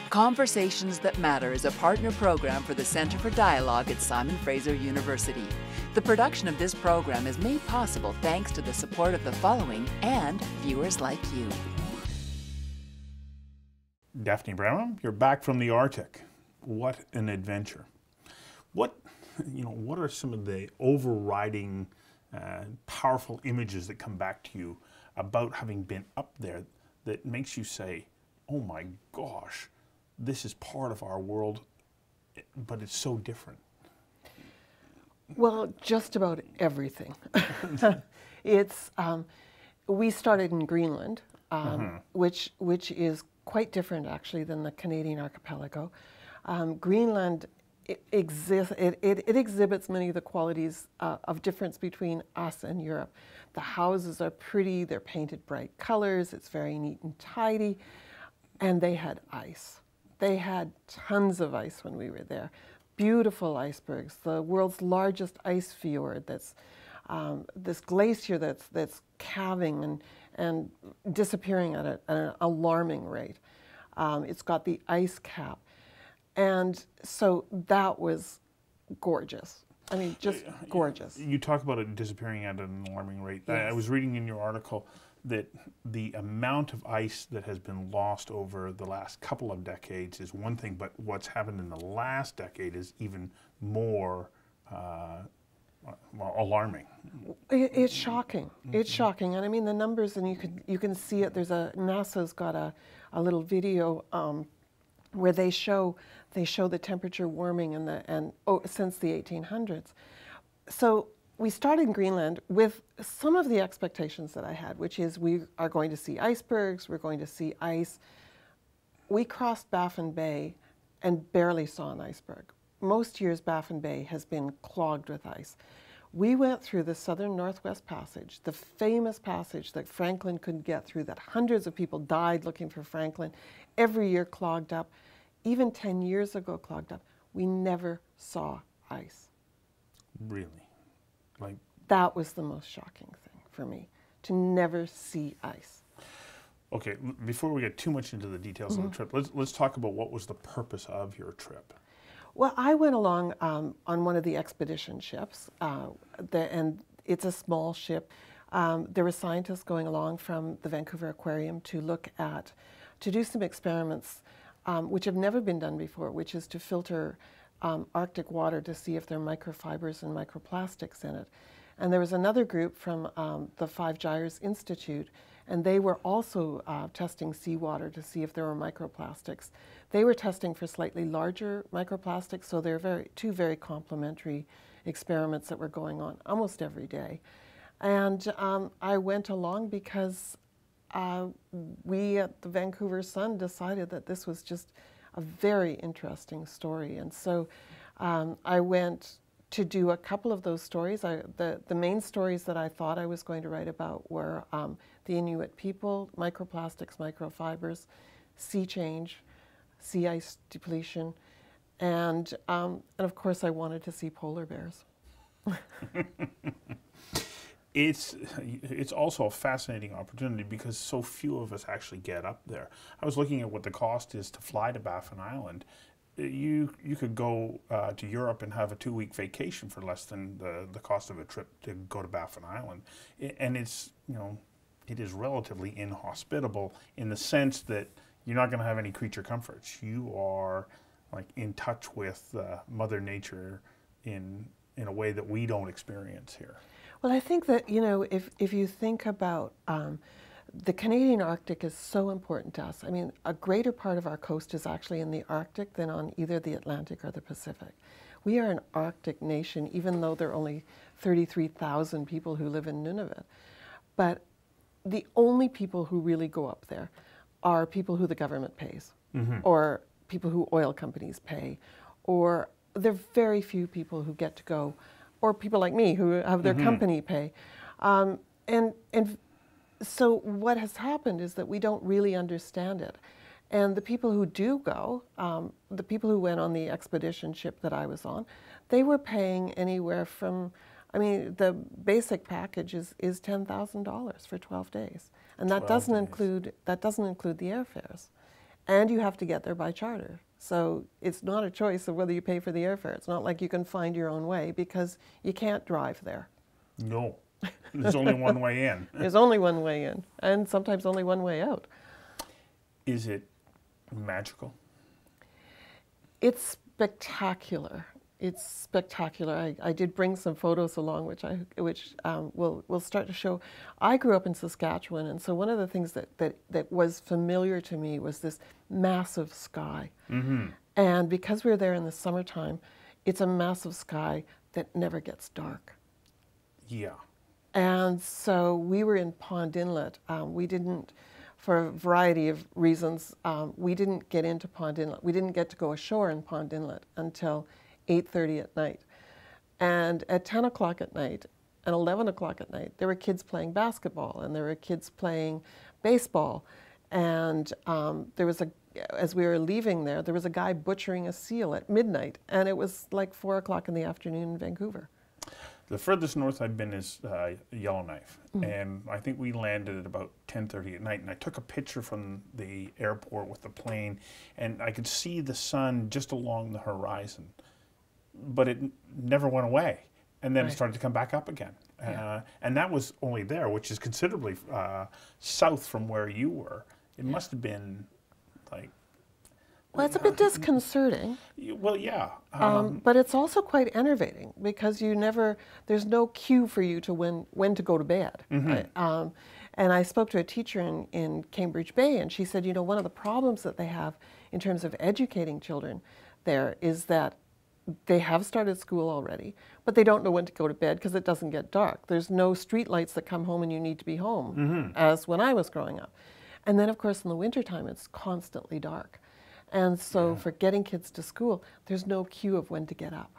Conversations That Matter is a partner program for the Centre for Dialogue at Simon Fraser University. The production of this program is made possible thanks to the support of the following and viewers like you. Daphne Bramham, you're back from the Arctic. What an adventure. What are some of the overriding powerful images that come back to you about having been up there that makes you say, oh my gosh, this is part of our world, but it's so different? Well, just about everything. We started in Greenland, which is quite different actually than the Canadian archipelago. Greenland exhibits many of the qualities of difference between us and Europe. The houses are pretty, they're painted bright colors, it's very neat and tidy, and they had ice. They had tons of ice when we were there. Beautiful icebergs, the world's largest ice fjord that's this glacier that's calving and disappearing at an alarming rate. It's got the ice cap. And so that was gorgeous. I mean, just gorgeous. You talk about it disappearing at an alarming rate. Yes. I was reading in your article that the amount of ice that has been lost over the last couple of decades is one thing, but what's happened in the last decade is even more alarming. It's shocking. It's shocking, and I mean the numbers, and you can see it. NASA's got a little video where they show the temperature warming since the 1800s. So we started in Greenland with some of the expectations that I had, which is we are going to see icebergs, we're going to see ice. We crossed Baffin Bay and barely saw an iceberg. Most years Baffin Bay has been clogged with ice. We went through the Southern Northwest Passage, the famous passage that Franklin couldn't get through, that hundreds of people died looking for Franklin, every year clogged up, even 10 years ago clogged up. We never saw ice. Really? That was the most shocking thing for me, to never see ice. Okay, before we get too much into the details of the trip, let's talk about what was the purpose of your trip. Well, I went along on one of the expedition ships, and it's a small ship. There were scientists going along from the Vancouver Aquarium to do some experiments which have never been done before, which is to filter Arctic water to see if there are microfibers and microplastics in it. And there was another group from the Five Gyres Institute, and they were also testing seawater to see if there were microplastics. They were testing for slightly larger microplastics, so they're two very complementary experiments that were going on almost every day. And I went along because we at the Vancouver Sun decided that this was just a very interesting story. And so I went to do a couple of those stories. The main stories that I thought I was going to write about were the Inuit people, microplastics, microfibers, sea change, sea ice depletion, and of course I wanted to see polar bears. It's also a fascinating opportunity because so few of us actually get up there. I was looking at what the cost is to fly to Baffin Island. You could go to Europe and have a 2-week vacation for less than the cost of a trip to go to Baffin Island. And it's, it is relatively inhospitable in the sense that you're not going to have any creature comforts. You are like in touch with Mother Nature in a way that we don't experience here. Well, I think that, if you think about the Canadian Arctic is so important to us. I mean, a greater part of our coast is actually in the Arctic than on either the Atlantic or the Pacific. We are an Arctic nation, even though there are only 33,000 people who live in Nunavut. But the only people who really go up there are people who the government pays, or people who oil companies pay, or there are very few people who get to go, or people like me who have their company pay. So what has happened is that we don't really understand it. And the people who do go, the people who went on the expedition ship that I was on, they were paying anywhere from, I mean, the basic package is $10,000 for 12 days. And that doesn't include the airfares. and you have to get there by charter. So it's not a choice of whether you pay for the airfare. It's not like you can find your own way because you can't drive there. No, there's only one way in. There's only one way in, and sometimes only one way out. Is it magical? It's spectacular. It's spectacular. I did bring some photos along, which we'll start to show. I grew up in Saskatchewan, and so one of the things that was familiar to me was this massive sky. Mm-hmm. And because we were there in the summertime, it's a massive sky that never gets dark. Yeah. And so we were in Pond Inlet. We didn't, for a variety of reasons, we didn't get into Pond Inlet. We didn't get to go ashore in Pond Inlet until 8:30 at night. And at 10 o'clock at night and 11 o'clock at night, there were kids playing basketball and there were kids playing baseball. And as we were leaving there was a guy butchering a seal at midnight. And it was like 4 o'clock in the afternoon in Vancouver. The furthest north I've been is Yellowknife, and I think we landed at about 10:30 at night, and I took a picture from the airport with the plane, and I could see the sun just along the horizon, but it never went away, and then it started to come back up again. Yeah. And that was only there, which is considerably south from where you were. It must have been like... Well, it's a bit disconcerting. Well, yeah. But it's also quite enervating because there's no cue for you to when to go to bed. Mm-hmm. And I spoke to a teacher in Cambridge Bay, and she said, one of the problems that they have in terms of educating children there is that they have started school already, but they don't know when to go to bed because it doesn't get dark. There's no street lights that come home and you need to be home, mm-hmm. as when I was growing up. And then, of course, in the wintertime, it's constantly dark. And so for getting kids to school, there's no cue of when to get up.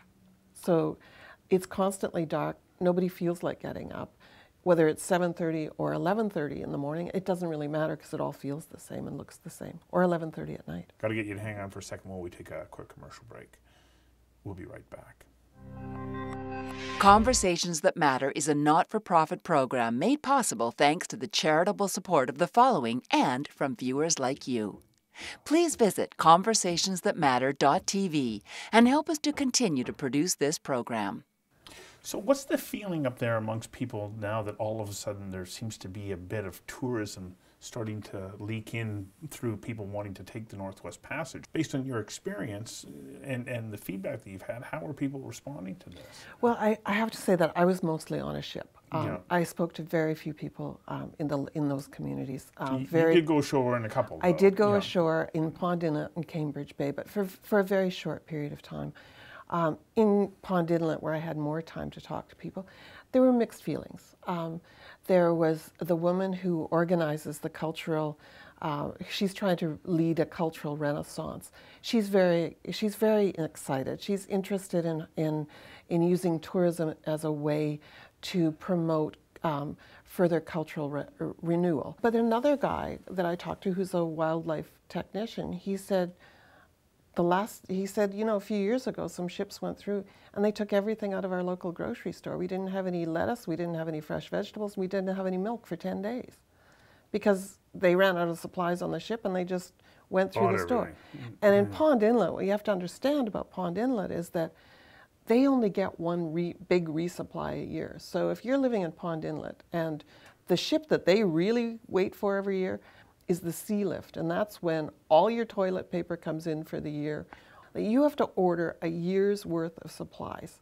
So it's constantly dark. Nobody feels like getting up. Whether it's 7:30 or 11:30 in the morning, it doesn't really matter because it all feels the same and looks the same. Or 11:30 at night. Got to get you to hang on for a second while we take a quick commercial break. We'll be right back. Conversations That Matter is a not-for-profit program made possible thanks to the charitable support of the following and from viewers like you. Please visit conversationsthatmatter.tv and help us to continue to produce this program. So what's the feeling up there amongst people now that all of a sudden there seems to be a bit of tourism starting to leak in through people wanting to take the Northwest Passage? Based on your experience and the feedback that you've had, how are people responding to this? Well, I have to say that I was mostly on a ship. I spoke to very few people in those communities. You did go ashore in a couple, though. I did go ashore in Pond Inlet and Cambridge Bay, but for a very short period of time. In Pond Inlet, where I had more time to talk to people, there were mixed feelings. There was the woman who organizes the cultural, she's trying to lead a cultural renaissance. She's very excited. She's interested in using tourism as a way to promote further cultural renewal. But another guy that I talked to who's a wildlife technician, he said, a few years ago, some ships went through and they took everything out of our local grocery store. We didn't have any lettuce, we didn't have any fresh vegetables, we didn't have any milk for 10 days because they ran out of supplies on the ship and they just went through the store. And in Pond Inlet, what you have to understand about Pond Inlet is that they only get one big resupply a year. So if you're living in Pond Inlet and the ship that they really wait for every year is the sea lift, and that's when all your toilet paper comes in for the year. You have to order a year's worth of supplies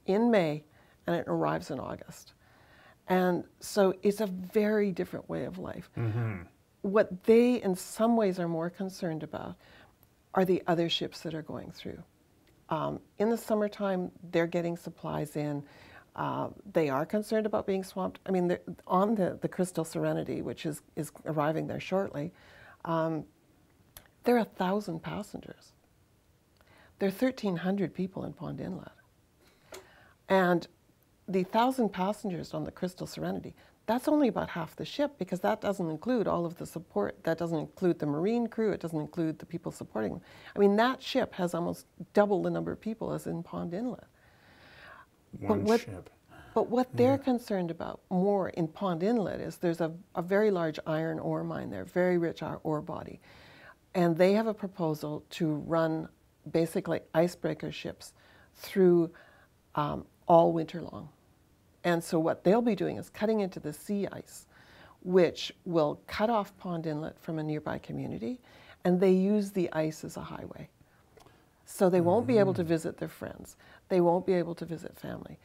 in May, and it arrives in August. And so it's a very different way of life. Mm-hmm. What they, in some ways, are more concerned about are the other ships that are going through. In the summertime, they're getting supplies in. They are concerned about being swamped. I mean, on the Crystal Serenity, which is arriving there shortly, there are 1,000 passengers. There are 1,300 people in Pond Inlet. And the 1,000 passengers on the Crystal Serenity, that's only about half the ship because that doesn't include all of the support. That doesn't include the marine crew. It doesn't include the people supporting them. I mean, that ship has almost double the number of people as in Pond Inlet. One ship. But what they're concerned about more in Pond Inlet is there's a very large iron ore mine there, very rich ore body. And they have a proposal to run basically icebreaker ships through all winter long. And so what they'll be doing is cutting into the sea ice, which will cut off Pond Inlet from a nearby community, and they use the ice as a highway. So they won't be able to visit their friends. They won't be able to visit family.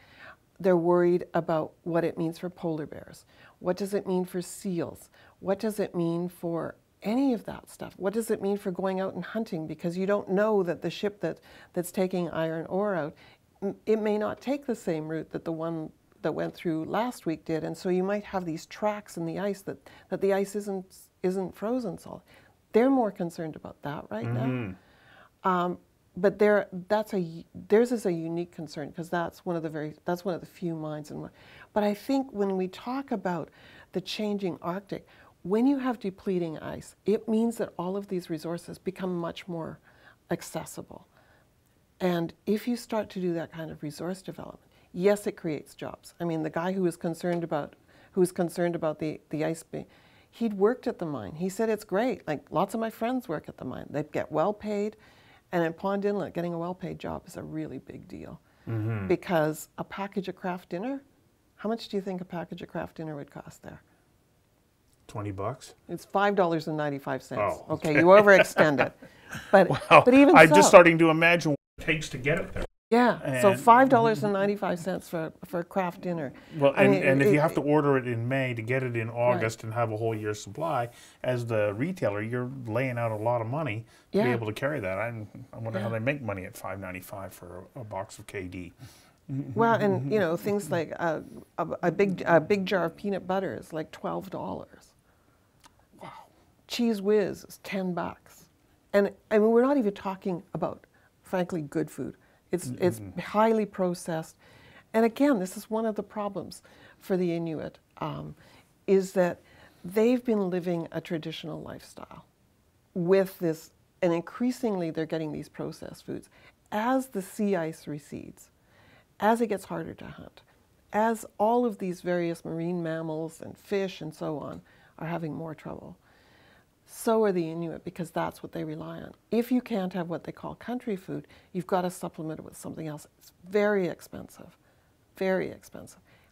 They're worried about what it means for polar bears. What does it mean for seals? What does it mean for any of that stuff? What does it mean for going out and hunting? Because you don't know that the ship that's taking iron ore out, it may not take the same route that the one that went through last week did, and so you might have these tracks in the ice that the ice isn't frozen solid. They're more concerned about that right now. But theirs is a unique concern because that's one of the few mines. But I think when we talk about the changing Arctic, when you have depleting ice, it means that all of these resources become much more accessible. And if you start to do that kind of resource development, yes, it creates jobs. I mean, the guy who was concerned about the ice being, he'd worked at the mine. He said it's great. Like, lots of my friends work at the mine. They get well paid. And in Pond Inlet, getting a well-paid job is a really big deal. Because a package of Kraft Dinner, how much do you think a package of Kraft Dinner would cost there? $20? It's $5.95. Oh, okay, you overextend it. But, wow. but even I'm so, just starting to imagine what it takes to get it there. yeah, so $5.95 for Kraft Dinner. Well, and if you have to order it in May to get it in August and have a whole year's supply, as the retailer, you're laying out a lot of money to be able to carry that. I wonder how they make money at $5.95 for a box of KD. Well, and you know, things like a big jar of peanut butter is like $12. Wow. Cheese Whiz is $10. And I mean, we're not even talking about, frankly, good food. It's highly processed. And again, this is one of the problems for the Inuit, is that they've been living a traditional lifestyle with this, and increasingly they're getting these processed foods. As the sea ice recedes, as it gets harder to hunt, as all of these various marine mammals and fish and so on are having more trouble, so are the Inuit, because that's what they rely on. If you can't have what they call country food, you've got to supplement it with something else. It's very expensive,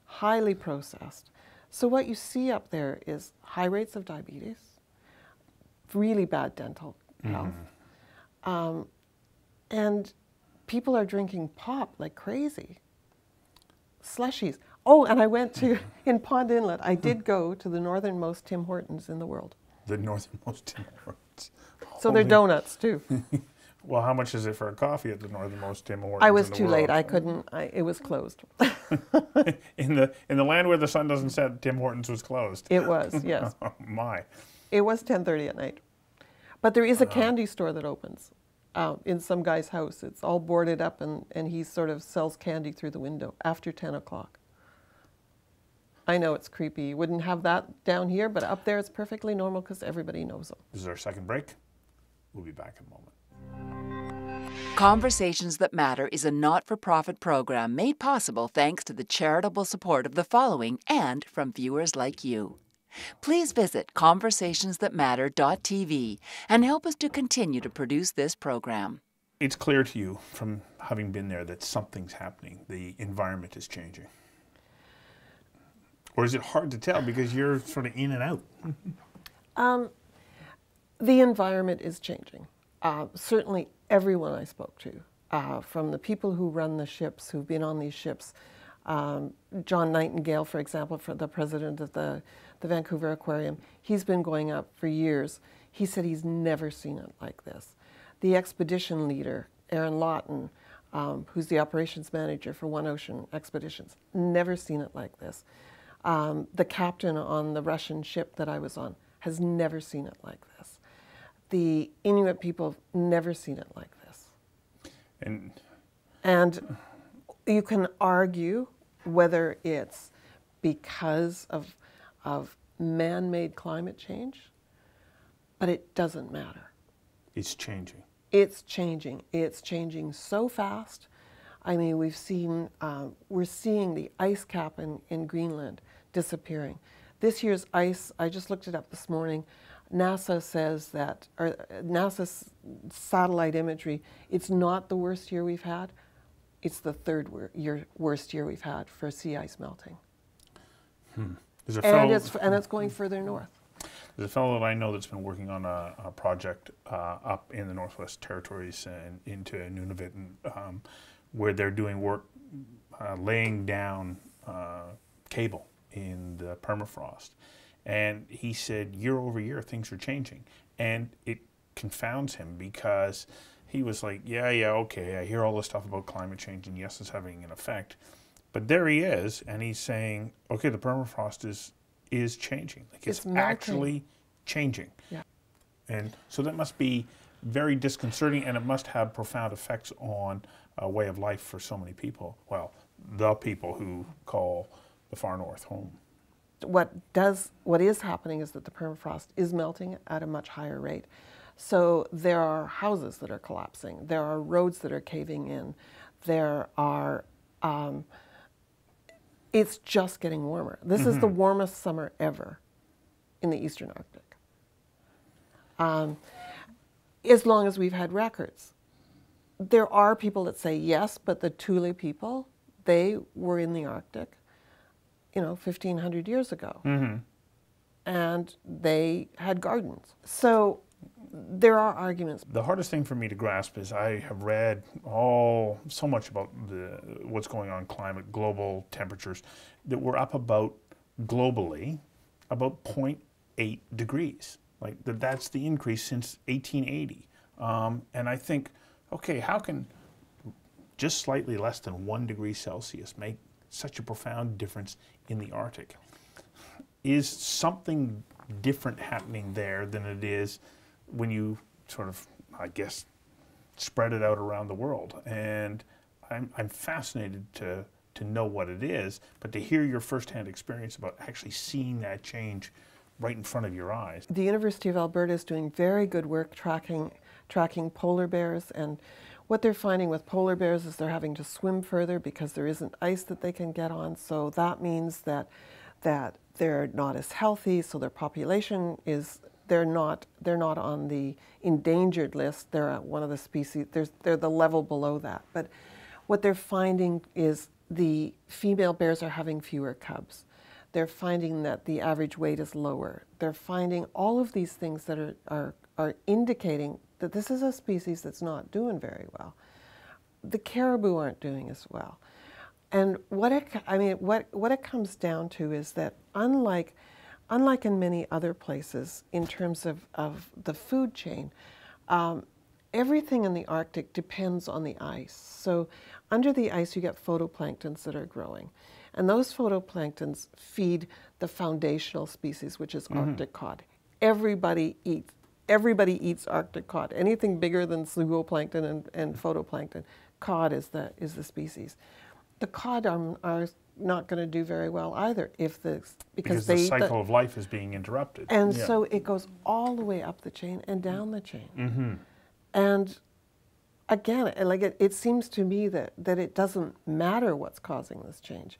highly processed. So what you see up there is high rates of diabetes, really bad dental health, and people are drinking pop like crazy. Slushies. Oh, and I went to, in Pond Inlet, I did go to the northernmost Tim Hortons in the world. The northernmost Tim Hortons. So they're donuts too. Well, how much is it for a coffee at the northernmost Tim Hortons? I was too late. I couldn't. It was closed. in the land where the sun doesn't set, Tim Hortons was closed. It was, yes. Oh, my. It was 10:30 at night. But there is a candy store that opens in some guy's house. It's all boarded up, and he sort of sells candy through the window after 10 o'clock. I know it's creepy. You wouldn't have that down here, but up there it's perfectly normal because everybody knows them. This is our second break. We'll be back in a moment. Conversations That Matter is a not-for-profit program made possible thanks to the charitable support of the following and from viewers like you. Please visit conversationsthatmatter.tv and help us to continue to produce this program. It's clear to you from having been there that something's happening. The environment is changing. Or is it hard to tell because you're sort of in and out? The environment is changing. Certainly everyone I spoke to, from the people who run the ships, who've been on these ships, John Nightingale, for example, for the president of the Vancouver Aquarium, he's been going up for years. He said he's never seen it like this. The expedition leader, Aaron Lawton, who's the operations manager for One Ocean Expeditions, never seen it like this. The captain on the Russian ship that I was on has never seen it like this. The Inuit people have never seen it like this. And you can argue whether it's because of man-made climate change, but it doesn't matter. It's changing. It's changing. It's changing so fast. I mean, we're seeing the ice cap in Greenland disappearing. This year's ice, I just looked it up this morning, NASA says that, or NASA's satellite imagery, it's not the worst year we've had. It's the worst year we've had for sea ice melting. There's a And it's going further north. There's a fellow that I know that's been working on a project up in the Northwest Territories and into Nunavut, where they're doing work laying down cable in the permafrost. And he said year over year things are changing. And it confounds him because he was like, yeah, okay, I hear all this stuff about climate change and yes, it's having an effect. But there he is, and he's saying, okay, the permafrost is changing. Like it's actually changing. Yeah. And so that must be very disconcerting, and it must have profound effects on a way of life for so many people. Well, the people who call the far north home. What is happening is that the permafrost is melting at a much higher rate. So there are houses that are collapsing. There are roads that are caving in. There are, it's just getting warmer. This is the warmest summer ever in the Eastern Arctic. As long as we've had records. There are people that say yes, but the Thule people, they were in the Arctic, 1,500 years ago. And they had gardens. So there are arguments. The hardest thing for me to grasp is I have read so much about what's going on in climate, global temperatures, that we're up about, globally, about 0.8 degrees. Like that's the increase since 1880. And I think, okay, how can just slightly less than 1 degree Celsius make such a profound difference in the Arctic? Is something different happening there than it is when you sort of, I guess, spread it out around the world? And I'm fascinated to know what it is, but to hear your firsthand experience about actually seeing that change right in front of your eyes. The University of Alberta is doing very good work tracking polar bears, and what they're finding with polar bears is they're having to swim further because there isn't ice that they can get on, so that means that they're not as healthy, so their population is, they're not on the endangered list. They're at one of the species, they're the level below that. But what they're finding is the female bears are having fewer cubs. They're finding that the average weight is lower. They're finding all of these things that are indicating that this is a species that's not doing very well. The caribou aren't doing as well. And what it comes down to is that unlike in many other places in terms of the food chain, everything in the Arctic depends on the ice. So under the ice you get photoplanktons that are growing. And those photoplanktons feed the foundational species, which is Arctic cod. Everybody eats Arctic cod. Anything bigger than zooplankton and photoplankton, cod is the species. The cod are not going to do very well either because the cycle of life is being interrupted. And so it goes all the way up the chain and down the chain. And again, it seems to me that it doesn't matter what's causing this change.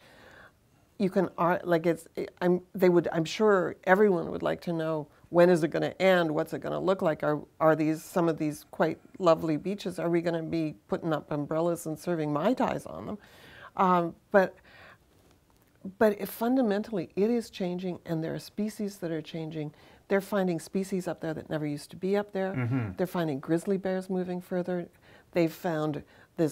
You can I'm sure everyone would like to know, when is it going to end? What's it going to look like? Are these some of these quite lovely beaches? Are we going to be putting up umbrellas and serving Mai Tais on them? But fundamentally, it is changing, and there are species that are changing. They're finding species up there that never used to be up there. They're finding grizzly bears moving further. They've found the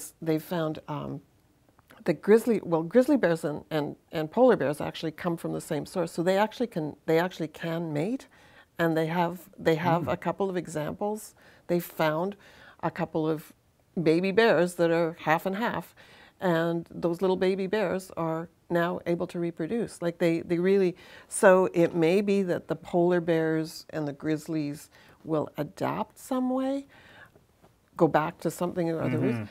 grizzly bears and polar bears actually come from the same source, so they actually can mate, and they have a couple of examples. They found a couple of baby bears that are half and half, and those little baby bears are now able to reproduce. Like they really, so it may be that the polar bears and the grizzlies will adapt some way, go back to something or other.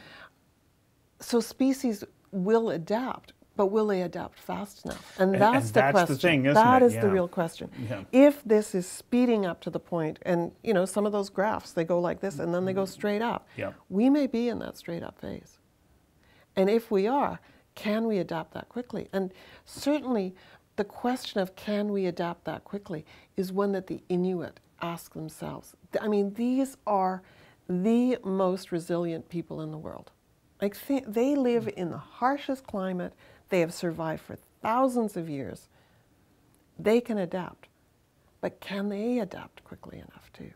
So species will adapt, but will they adapt fast enough? And that's the question. The thing, isn't that it? is the real question. If this is speeding up to the point, and some of those graphs, they go like this and then they go straight up. We may be in that straight up phase. And if we are, can we adapt that quickly? And certainly the question of can we adapt that quickly is one that the Inuit ask themselves. I mean, these are the most resilient people in the world. Like, they live in the harshest climate. They have survived for thousands of years. They can adapt. But can they adapt quickly enough too?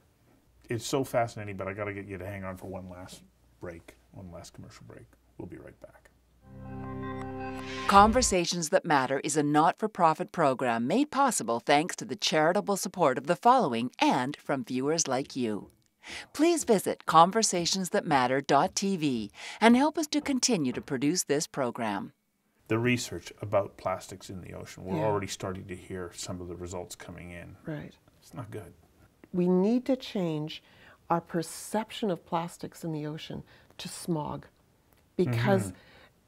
It's so fascinating, but I got to get you to hang on for one last break, one last commercial break. We'll be right back. Conversations That Matter is a not-for-profit program made possible thanks to the charitable support of the following and from viewers like you. Please visit conversationsthatmatter.tv and help us to continue to produce this program. The research about plastics in the ocean, we're already starting to hear some of the results coming in. Right. It's not good. We need to change our perception of plastics in the ocean to smog, because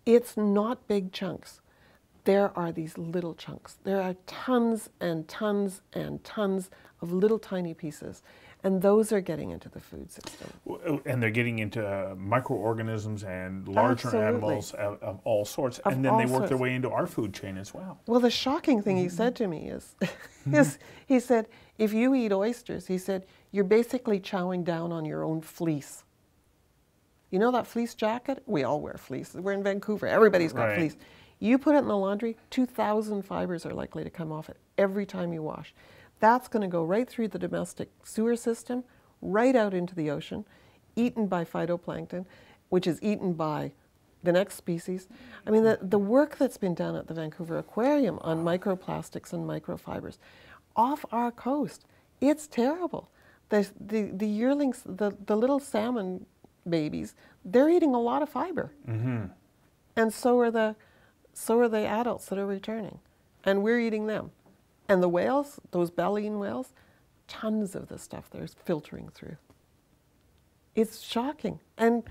it's not big chunks. There are these little chunks. There are tons and tons and tons of little tiny pieces, and those are getting into the food system. And they're getting into microorganisms and larger animals of all sorts, and then they work their way into our food chain as well. Well, the shocking thing he said to me is, he said, if you eat oysters, he said, you're basically chowing down on your own fleece. You know that fleece jacket? We all wear fleece. We're in Vancouver. Everybody's got fleece. You put it in the laundry, 2,000 fibers are likely to come off it every time you wash. That's going to go right through the domestic sewer system, right out into the ocean, eaten by phytoplankton, which is eaten by the next species. I mean, the work that's been done at the Vancouver Aquarium on microplastics and microfibers off our coast, it's terrible. The yearlings, the little salmon babies, they're eating a lot of fiber. And so are the adults that are returning. And we're eating them. And the whales, those baleen whales, tons of the stuff they're filtering through. It's shocking. And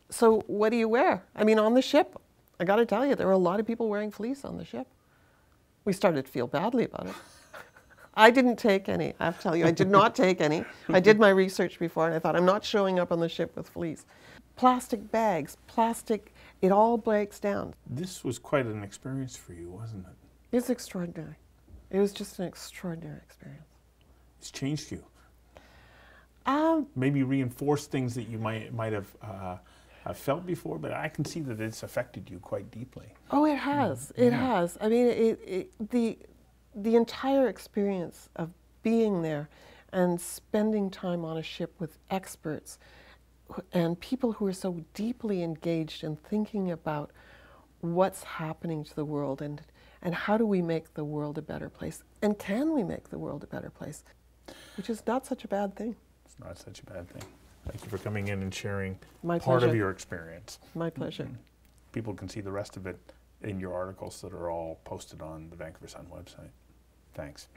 so what do you wear? I mean, on the ship, I got to tell you, there were a lot of people wearing fleece on the ship. We started to feel badly about it. I didn't take any. I have to tell you, I did not take any. I did my research before, and I thought, I'm not showing up on the ship with fleece. Plastic bags, plastic, it all breaks down. This was quite an experience for you, wasn't it? It's extraordinary. It was just an extraordinary experience. It's changed you. Maybe reinforced things that you might have felt before, but I can see that it's affected you quite deeply. Oh, it has. It has. I mean, the entire experience of being there and spending time on a ship with experts and people who are so deeply engaged in thinking about what's happening to the world and how do we make the world a better place? And can we make the world a better place? Which is not such a bad thing. It's not such a bad thing. Thank you for coming in and sharing My part pleasure. of your experience. My pleasure. People can see the rest of it in your articles that are all posted on the Vancouver Sun website. Thanks.